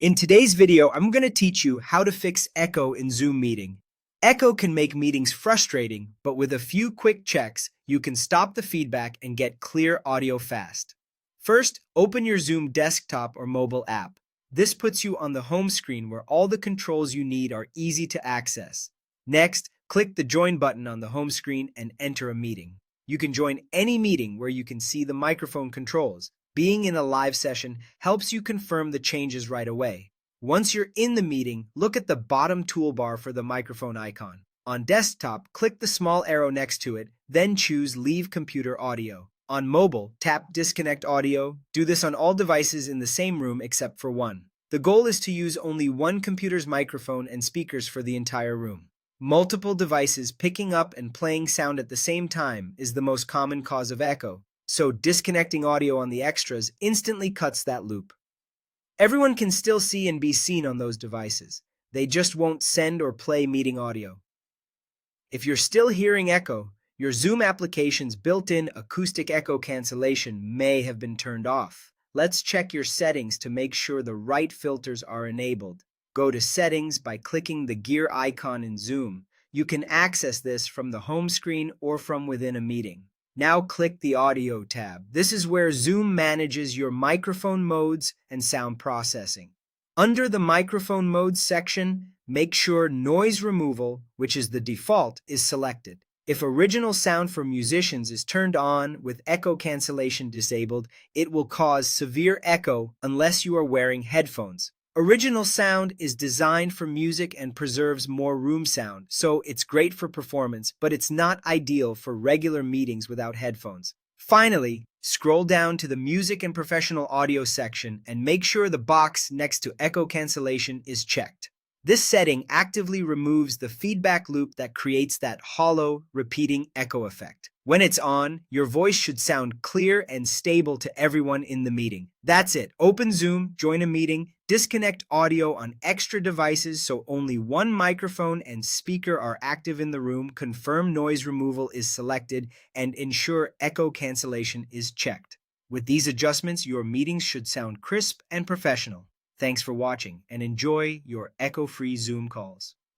In today's video, I'm going to teach you how to fix echo in Zoom meeting. Echo can make meetings frustrating, but with a few quick checks, you can stop the feedback and get clear audio fast. First, open your Zoom desktop or mobile app. This puts you on the home screen where all the controls you need are easy to access. Next, click the Join button on the home screen and enter a meeting. You can join any meeting where you can see the microphone controls. Being in a live session helps you confirm the changes right away. Once you're in the meeting, look at the bottom toolbar for the microphone icon. On desktop, click the small arrow next to it, then choose Leave Computer Audio. On mobile, tap Disconnect Audio. Do this on all devices in the same room except for one. The goal is to use only one computer's microphone and speakers for the entire room. Multiple devices picking up and playing sound at the same time is the most common cause of echo. So disconnecting audio on the extras instantly cuts that loop. Everyone can still see and be seen on those devices. They just won't send or play meeting audio. If you're still hearing echo, your Zoom application's built-in acoustic echo cancellation may have been turned off. Let's check your settings to make sure the right filters are enabled. Go to Settings by clicking the gear icon in Zoom. You can access this from the home screen or from within a meeting. Now click the Audio tab. This is where Zoom manages your microphone modes and sound processing. Under the Microphone Modes section, make sure Noise Removal, which is the default, is selected. If original sound for musicians is turned on with echo cancellation disabled, it will cause severe echo unless you are wearing headphones. Original sound is designed for music and preserves more room sound, so it's great for performance, but it's not ideal for regular meetings without headphones. Finally, scroll down to the Music and Professional Audio section and make sure the box next to Echo Cancellation is checked. This setting actively removes the feedback loop that creates that hollow, repeating echo effect. When it's on, your voice should sound clear and stable to everyone in the meeting. That's it. Open Zoom, join a meeting, disconnect audio on extra devices so only one microphone and speaker are active in the room, confirm noise removal is selected, and ensure echo cancellation is checked. With these adjustments, your meetings should sound crisp and professional. Thanks for watching and enjoy your echo-free Zoom calls.